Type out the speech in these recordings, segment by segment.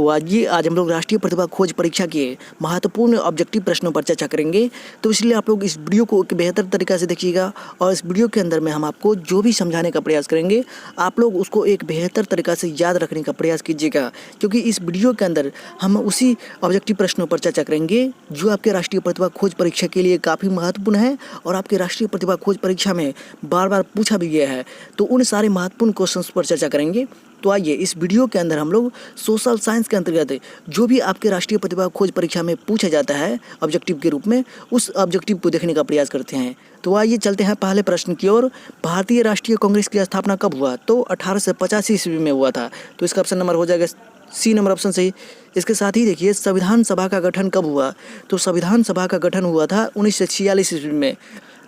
तो आज हम लोग राष्ट्रीय प्रतिभा खोज परीक्षा के महत्वपूर्ण ऑब्जेक्टिव प्रश्नों पर चर्चा करेंगे। तो इसलिए आप लोग इस वीडियो को एक बेहतर तरीक़ा से देखिएगा और इस वीडियो के अंदर में हम आपको जो भी समझाने का प्रयास करेंगे आप लोग उसको एक बेहतर तरीक़ा से याद रखने का प्रयास कीजिएगा, क्योंकि इस वीडियो के अंदर हम उसी ऑब्जेक्टिव प्रश्नों पर चर्चा करेंगे जो आपके राष्ट्रीय प्रतिभा खोज परीक्षा के लिए काफ़ी महत्वपूर्ण है और आपके राष्ट्रीय प्रतिभा खोज परीक्षा में बार बार पूछा भी गया है। तो उन सारे महत्वपूर्ण क्वेश्चंस पर चर्चा करेंगे। तो आइए इस वीडियो के अंदर हम लोग सोशल साइंस के अंतर्गत जो भी आपके राष्ट्रीय प्रतिभा खोज परीक्षा में पूछा जाता है ऑब्जेक्टिव के रूप में, उस ऑब्जेक्टिव को देखने का प्रयास करते हैं। तो आइए चलते हैं पहले प्रश्न की ओर। भारतीय राष्ट्रीय कांग्रेस की स्थापना कब हुआ? तो 1885 ईस्वी में हुआ था। तो इसका ऑप्शन नंबर हो जाएगा सी नंबर ऑप्शन सही। इसके साथ ही देखिए संविधान सभा का गठन कब हुआ? तो संविधान सभा का गठन हुआ था 1946 ईस्वी में।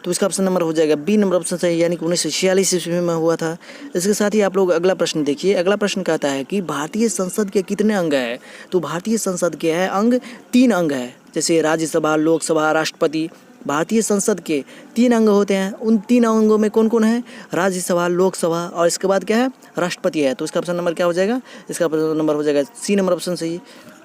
तो इसका ऑप्शन नंबर हो जाएगा बी नंबर ऑप्शन सही, यानी कि 1946 ईस्वी में हुआ था। इसके साथ ही आप लोग अगला प्रश्न देखिए। अगला प्रश्न कहता है कि भारतीय संसद के कितने अंग हैं? तो भारतीय संसद के है अंग 3 अंग है, जैसे राज्यसभा, लोकसभा, राष्ट्रपति। भारतीय संसद के 3 अंग होते हैं। उन 3 अंगों में कौन कौन है? राज्यसभा, लोकसभा और इसके बाद क्या है? राष्ट्रपति है। तो इसका ऑप्शन नंबर क्या हो जाएगा? इसका ऑप्शन नंबर हो जाएगा सी नंबर ऑप्शन सही।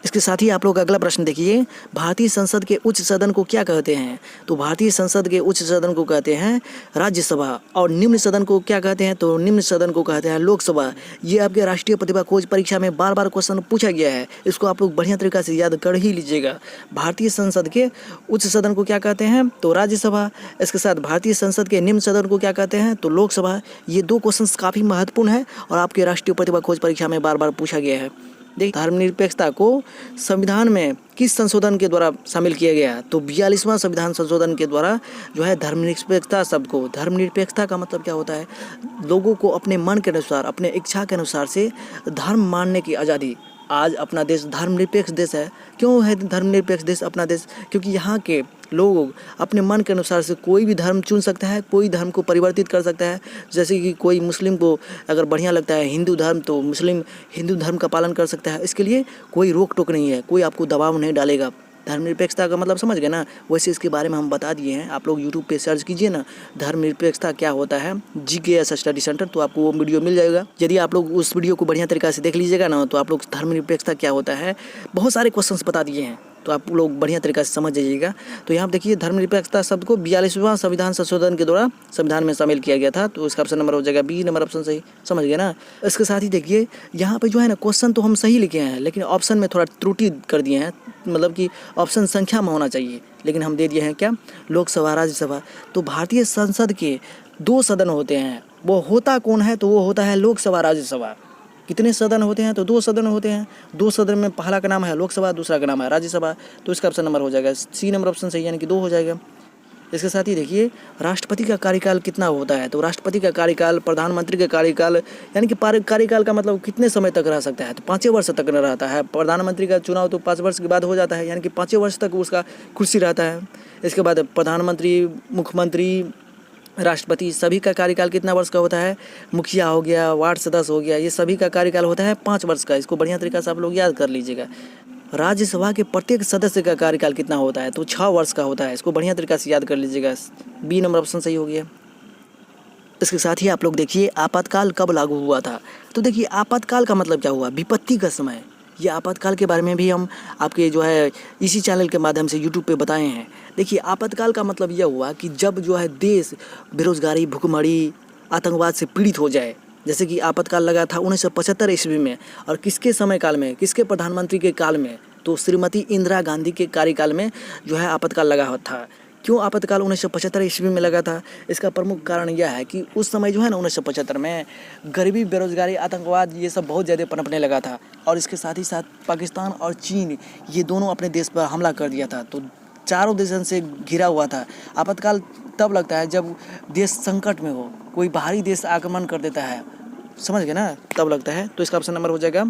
इसके साथ ही आप लोग अगला प्रश्न देखिए। भारतीय संसद के उच्च सदन को क्या कहते हैं? तो भारतीय संसद के उच्च सदन को कहते हैं राज्यसभा और निम्न सदन को क्या कहते हैं? तो निम्न सदन को कहते हैं लोकसभा। ये आपके राष्ट्रीय प्रतिभा खोज परीक्षा में बार बार क्वेश्चन पूछा गया है, इसको आप लोग बढ़िया तरीक़ा से याद कर ही लीजिएगा। भारतीय संसद के उच्च सदन को क्या कहते हैं? तो राज्यसभा। इसके साथ भारतीय संसद के निम्न सदन को क्या कहते हैं? तो लोकसभा। ये 2 क्वेश्चन काफ़ी महत्वपूर्ण है और आपके राष्ट्रीय प्रतिभा खोज परीक्षा में बार बार पूछा गया है। देखिए, धर्मनिरपेक्षता को संविधान में किस संशोधन के द्वारा शामिल किया गया? तो 42वां संविधान संशोधन के द्वारा जो है धर्मनिरपेक्षता शब्द को, धर्मनिरपेक्षता का मतलब क्या होता है? लोगों को अपने मन के अनुसार, अपने इच्छा के अनुसार से धर्म मानने की आज़ादी। आज अपना देश धर्मनिरपेक्ष देश है। क्यों है धर्मनिरपेक्ष देश अपना देश? क्योंकि यहाँ के लोग अपने मन के अनुसार से कोई भी धर्म चुन सकता है, कोई धर्म को परिवर्तित कर सकता है। जैसे कि कोई मुस्लिम को अगर बढ़िया लगता है हिंदू धर्म, तो मुस्लिम हिंदू धर्म का पालन कर सकता है। इसके लिए कोई रोक टोक नहीं है, कोई आपको दबाव नहीं डालेगा। धर्मनिरपेक्षता का मतलब समझ गए ना? वैसे इसके बारे में हम बता दिए हैं। आप लोग यूट्यूब पे सर्च कीजिए ना, धर्मनिरपेक्षता क्या होता है, GKS स्टडी सेंटर, तो आपको वो वीडियो मिल जाएगा। यदि आप लोग उस वीडियो को बढ़िया तरीक़ा से देख लीजिएगा ना, तो आप लोग धर्मनिरपेक्षता क्या होता है बहुत सारे क्वेश्चंस बता दिए हैं, तो आप लोग बढ़िया तरीक़ा से समझ जाइएगा। तो यहाँ देखिए धर्मनिरपेक्षता शब्द को 42वां संविधान संशोधन के द्वारा संविधान में शामिल किया गया था। तो इसका ऑप्शन नंबर हो जाएगा बी नंबर ऑप्शन सही। समझ गए ना? इसके साथ ही देखिए यहाँ पे जो है ना क्वेश्चन तो हम सही लिखे हैं, लेकिन ऑप्शन में थोड़ा त्रुटि कर दिए हैं, मतलब कि ऑप्शन संख्या में होना चाहिए, लेकिन हम दे दिए हैं क्या? लोकसभा, राज्यसभा। तो भारतीय संसद के 2 सदन होते हैं, वो होता कौन है? तो वो होता है लोकसभा, राज्यसभा। कितने सदन होते हैं? तो 2 सदन होते हैं। 2 सदन में पहला का नाम है लोकसभा, दूसरा का नाम है राज्यसभा। तो इसका ऑप्शन नंबर हो जाएगा सी नंबर ऑप्शन सही, यानी कि 2 हो जाएगा। इसके साथ ही देखिए राष्ट्रपति का कार्यकाल कितना होता है? तो राष्ट्रपति का कार्यकाल, प्रधानमंत्री का कार्यकाल, यानी कि कार्यकाल का मतलब कितने समय तक रह सकता है? तो 5 वर्ष तक रहता है। प्रधानमंत्री का चुनाव तो 5 वर्ष के बाद हो जाता है, यानी कि 5 वर्ष तक उसका कुर्सी रहता है। इसके बाद प्रधानमंत्री, मुख्यमंत्री, राष्ट्रपति सभी का कार्यकाल कितना वर्ष का होता है? मुखिया हो गया, वार्ड सदस्य हो गया, ये सभी का कार्यकाल होता है 5 वर्ष का। इसको बढ़िया तरीक़ा से आप लोग याद कर लीजिएगा। राज्यसभा के प्रत्येक सदस्य का कार्यकाल कितना होता है? तो 6 वर्ष का होता है। इसको बढ़िया तरीक़ा से याद कर लीजिएगा। बी नंबर ऑप्शन सही हो गया। इसके साथ ही आप लोग देखिए आपातकाल कब लागू हुआ था? तो देखिए आपातकाल का मतलब क्या हुआ? विपत्ति का समय। ये आपातकाल के बारे में भी हम आपके जो है इसी चैनल के माध्यम से यूट्यूब पे बताए हैं। देखिए आपातकाल का मतलब यह हुआ कि जब जो है देश बेरोजगारी, भुखमरी, आतंकवाद से पीड़ित हो जाए। जैसे कि आपातकाल लगा था 1975 ईस्वी में, और किसके समय काल में, किसके प्रधानमंत्री के काल में? तो श्रीमती इंदिरा गांधी के कार्यकाल में जो है आपातकाल लगा था। क्यों आपातकाल 1975 ईस्वी में लगा था? इसका प्रमुख कारण यह है कि उस समय जो है ना 1975 में गरीबी, बेरोजगारी, आतंकवाद ये सब बहुत ज़्यादा पनपने लगा था, और इसके साथ ही साथ पाकिस्तान और चीन ये दोनों अपने देश पर हमला कर दिया था। तो चारों देशों से घिरा हुआ था। आपातकाल तब लगता है जब देश संकट में हो, कोई बाहरी देश आक्रमण कर देता है, समझ गए ना? तब लगता है। तो इसका ऑप्शन नंबर हो जाएगा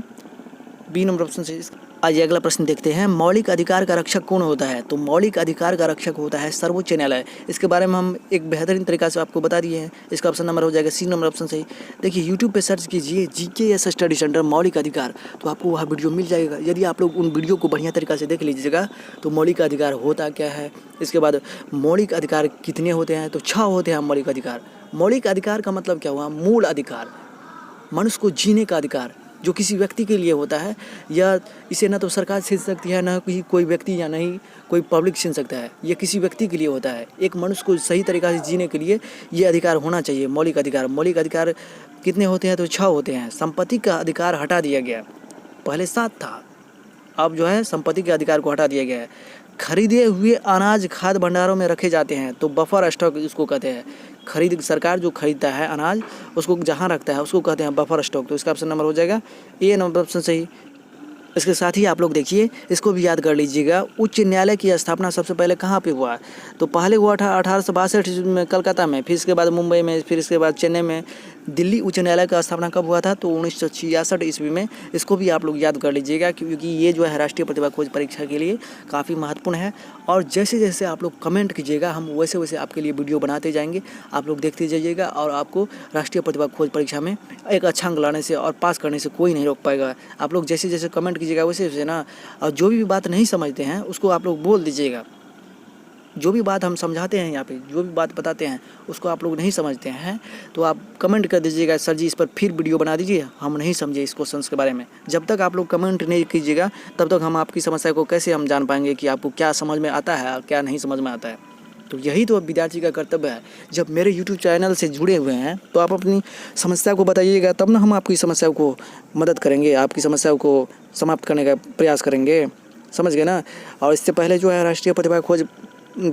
बी नंबर ऑप्शन से। आइए अगला प्रश्न देखते हैं। मौलिक अधिकार का रक्षक कौन होता है? तो मौलिक अधिकार का रक्षक होता है सर्वोच्च न्यायालय। इसके बारे में हम एक बेहतरीन तरीक़ा से आपको बता दिए हैं। इसका ऑप्शन नंबर हो जाएगा सी नंबर ऑप्शन सही। देखिए यूट्यूब पे सर्च कीजिए GKS स्टडी सेंटर मौलिक अधिकार, तो आपको वह वीडियो मिल जाएगा। यदि आप लोग उन वीडियो को बढ़िया तरीक़ा से देख लीजिएगा तो मौलिक अधिकार होता क्या है, इसके बाद मौलिक अधिकार कितने होते हैं? तो 6 होते हैं मौलिक अधिकार। मौलिक अधिकार का मतलब क्या हुआ? मूल अधिकार, मनुष्य को जीने का अधिकार, जो किसी व्यक्ति के लिए होता है, या इसे ना तो सरकार छीन सकती है, ना कोई व्यक्ति या नहीं कोई पब्लिक छीन सकता है। ये किसी व्यक्ति के लिए होता है। एक मनुष्य को सही तरीक़ा से जीने के लिए ये अधिकार होना चाहिए, मौलिक अधिकार। मौलिक अधिकार कितने होते हैं? तो 6 होते हैं। संपत्ति का अधिकार हटा दिया गया, पहले 7 था, अब जो है संपत्ति के अधिकार को हटा दिया गया है। खरीदे हुए अनाज खाद्य भंडारों में रखे जाते हैं, तो बफर स्टॉक इसको कहते हैं। सरकार जो खरीदता है अनाज, उसको जहाँ रखता है उसको कहते हैं बफर स्टॉक। तो इसका ऑप्शन नंबर हो जाएगा ए नंबर ऑप्शन सही। इसके साथ ही आप लोग देखिए, इसको भी याद कर लीजिएगा, उच्च न्यायालय की स्थापना सबसे पहले कहाँ पे हुआ? तो पहले हुआ था 1862 में कलकत्ता में, फिर इसके बाद मुंबई में, फिर इसके बाद चेन्नई में। दिल्ली उच्च न्यायालय का स्थापना कब हुआ था? तो 1966 ईस्वी में। इसको भी आप लोग याद कर लीजिएगा, क्योंकि ये जो है राष्ट्रीय प्रतिभा खोज परीक्षा के लिए काफ़ी महत्वपूर्ण है। और जैसे जैसे आप लोग कमेंट कीजिएगा, हम वैसे वैसे आपके लिए वीडियो बनाते जाएंगे। आप लोग देखते जाइएगा और आपको राष्ट्रीय प्रतिभा खोज परीक्षा में एक अच्छा अंक लाने से और पास करने से कोई नहीं रोक पाएगा। आप लोग जैसे जैसे कमेंट कीजिएगा वैसे वैसे ना, और जो भी बात नहीं समझते हैं उसको आप लोग बोल दीजिएगा। जो भी बात हम समझाते हैं यहाँ पे, जो भी बात बताते हैं उसको आप लोग नहीं समझते हैं तो आप कमेंट कर दीजिएगा, सर जी इस पर फिर वीडियो बना दीजिए, हम नहीं समझे इस क्वेश्चन के बारे में। जब तक आप लोग कमेंट नहीं कीजिएगा तब तक हम आपकी समस्या को कैसे हम जान पाएंगे कि आपको क्या समझ में आता है और क्या नहीं समझ में आता है। तो यही तो विद्यार्थी का कर्तव्य है। जब मेरे YouTube चैनल से जुड़े हुए हैं तो आप अपनी समस्या को बताइएगा, तब ना हम आपकी समस्या को मदद करेंगे, आपकी समस्या को समाप्त करने का प्रयास करेंगे, समझ गए ना। और इससे पहले जो है राष्ट्रीय प्रतिभा खोज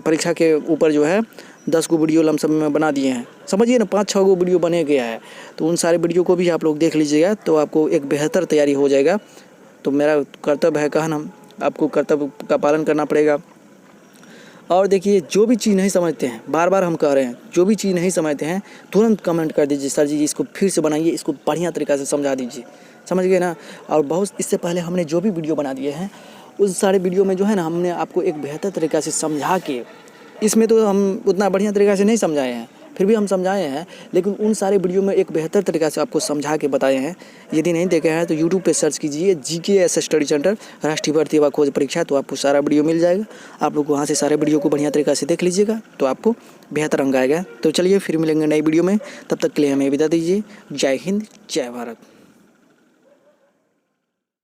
परीक्षा के ऊपर जो है 10 को वीडियो लमसम में बना दिए हैं, समझिए ना, 5-6 को वीडियो बने गया है। तो उन सारे वीडियो को भी आप लोग देख लीजिएगा तो आपको एक बेहतर तैयारी हो जाएगा। तो मेरा कर्तव्य है कहना, आपको कर्तव्य का पालन करना पड़ेगा। और देखिए, जो भी चीज़ नहीं समझते हैं, बार बार हम कह रहे हैं, जो भी चीज़ नहीं समझते हैं तुरंत कमेंट कर दीजिए, सर जी इसको फिर से बनाइए, इसको बढ़िया तरीक़ा से समझा दीजिए, समझ गए ना। और बहुत इससे पहले हमने जो भी वीडियो बना दिए हैं उस सारे वीडियो में जो है ना, हमने आपको एक बेहतर तरीक़ा से समझा के, इसमें तो हम उतना बढ़िया तरीक़ा से नहीं समझाए हैं, फिर भी हम समझाए हैं, लेकिन उन सारे वीडियो में एक बेहतर तरीक़ा से आपको समझा के बताए हैं। यदि नहीं देखे हैं तो यूट्यूब पे सर्च कीजिए GKS स्टडी सेंटर राष्ट्रीय प्रतिभा खोज परीक्षा, तो आपको सारा वीडियो मिल जाएगा। आप लोग वहाँ से सारे वीडियो को बढ़िया तरीक़ा से देख लीजिएगा तो आपको बेहतर अंक आएगा। तो चलिए फिर मिलेंगे नई वीडियो में, तब तक के लिए हमें विदा दीजिए। जय हिंद, जय भारत।